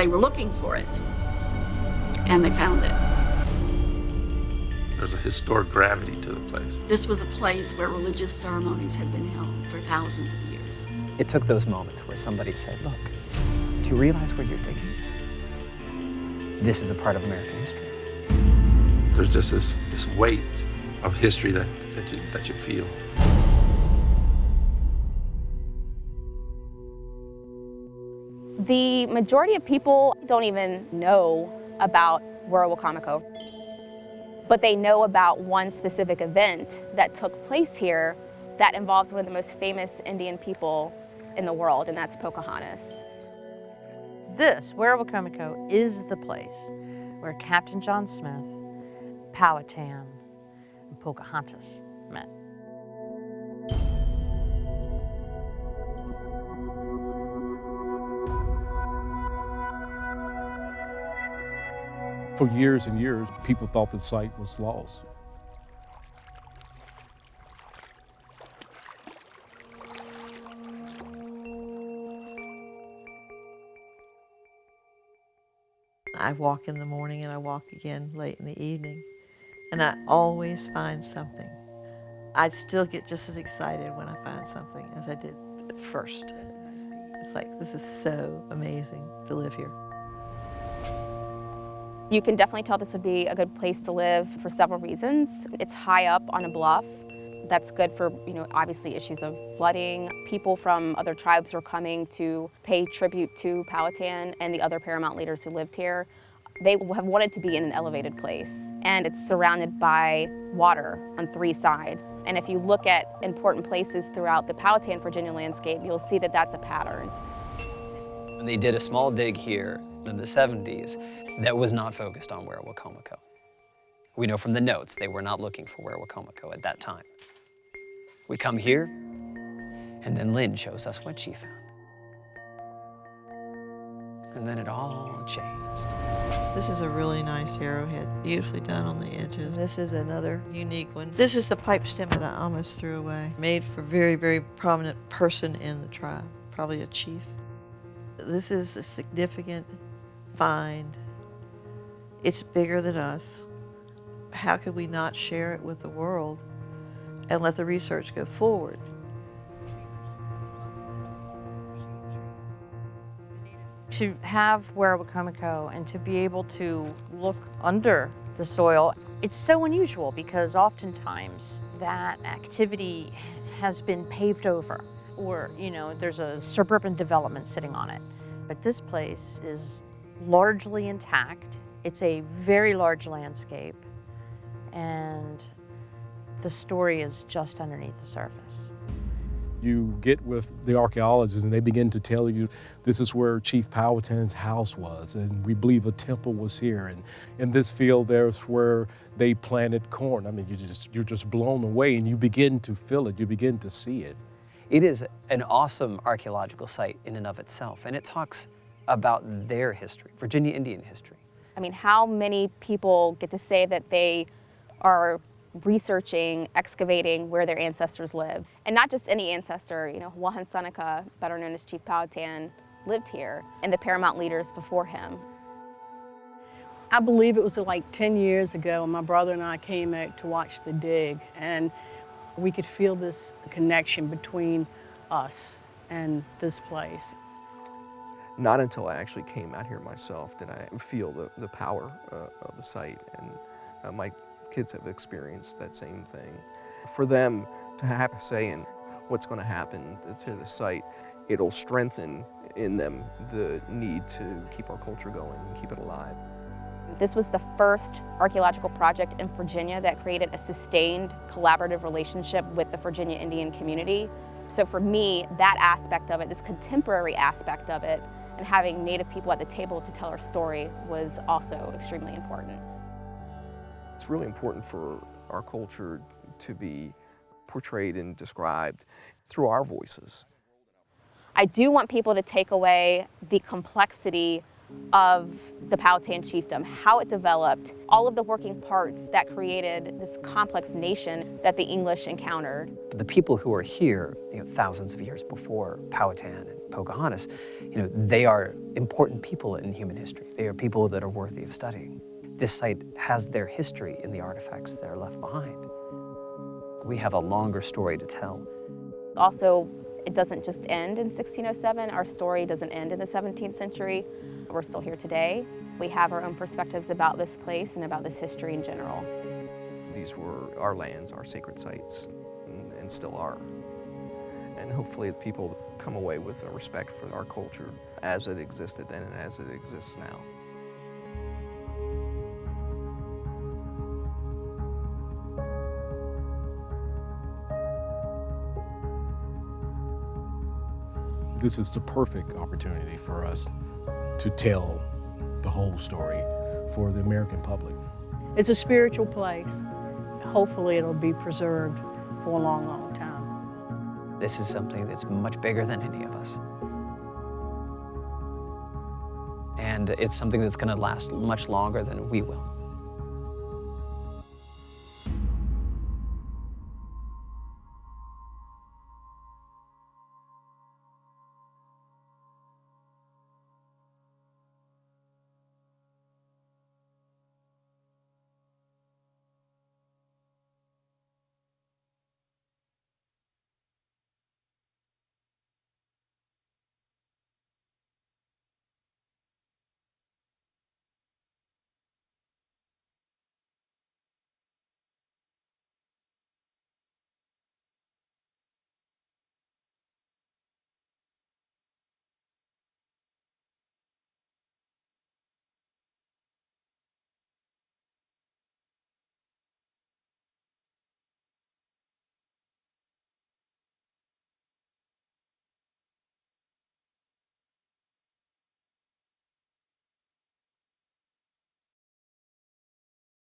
they were looking for it, and they found it. There's a historic gravity to the place. This was a place where religious ceremonies had been held for thousands of years. It took those moments where somebody said, look, do you realize where you're digging? This is a part of American history. There's just this weight of history that you feel. The majority of people don't even know about werowocomoco, but they know about one specific event that took place here that involves one of the most famous Indian people in the world, and that's Pocahontas. This, werowocomoco, is the place where Captain John Smith, Powhatan, and Pocahontas met. For years and years, people thought the site was lost. I walk in the morning and I walk again late in the evening, and I always find something. I still get just as excited when I find something as I did at first. It's like, this is so amazing to live here. You can definitely tell this would be a good place to live for several reasons. It's high up on a bluff. That's good for, obviously issues of flooding. People from other tribes were coming to pay tribute to Powhatan and the other paramount leaders who lived here. They have wanted to be in an elevated place, and it's surrounded by water on 3 sides. And if you look at important places throughout the Powhatan, Virginia landscape, you'll see that that's a pattern. When they did a small dig here in the 70s, that was not focused on werowocomoco. We know from the notes they were not looking for werowocomoco at that time. We come here, and then Lynn shows us what she found. And then it all changed. This is a really nice arrowhead, beautifully done on the edges. This is another unique one. This is the pipe stem that I almost threw away. Made for a very, very prominent person in the tribe, probably a chief. This is a significant find. It's bigger than us. How could we not share it with the world and let the research go forward? To have werowocomoco and to be able to look under the soil, it's so unusual because oftentimes that activity has been paved over, or there's a suburban development sitting on it. But this place is largely intact. It's a very large landscape, and the story is just underneath the surface. You get with the archaeologists and they begin to tell you this is where Chief Powhatan's house was, and we believe a temple was here, and in this field there's where they planted corn. I mean, you're just blown away, and you begin to feel it, you begin to see it. It is an awesome archaeological site in and of itself, and it talks about their history, Virginia Indian history. I mean, how many people get to say that they are researching, excavating where their ancestors lived? And not just any ancestor, Wahan Seneca, better known as Chief Powhatan, lived here, and the paramount leaders before him. I believe it was like 10 years ago, my brother and I came out to watch the dig, and we could feel this connection between us and this place. Not until I actually came out here myself did I feel the power of the site, and my kids have experienced that same thing. For them to have a say in what's going to happen to the site, it'll strengthen in them the need to keep our culture going and keep it alive. This was the first archaeological project in Virginia that created a sustained collaborative relationship with the Virginia Indian community. So for me, that aspect of it, this contemporary aspect of it, and having Native people at the table to tell our story was also extremely important. It's really important for our culture to be portrayed and described through our voices. I do want people to take away the complexity of the Powhatan chiefdom, how it developed, all of the working parts that created this complex nation that the English encountered. But the people who are here, thousands of years before Powhatan and Pocahontas, they are important people in human history. They are people that are worthy of studying. This site has their history in the artifacts that are left behind. We have a longer story to tell. Also, it doesn't just end in 1607. Our story doesn't end in the 17th century. We're still here today. We have our own perspectives about this place and about this history in general. These were our lands, our sacred sites, and still are. And hopefully people come away with a respect for our culture as it existed then and as it exists now. This is the perfect opportunity for us to tell the whole story for the American public. It's a spiritual place. Hopefully it'll be preserved for a long, long time. This is something that's much bigger than any of us. And it's something that's going to last much longer than we will.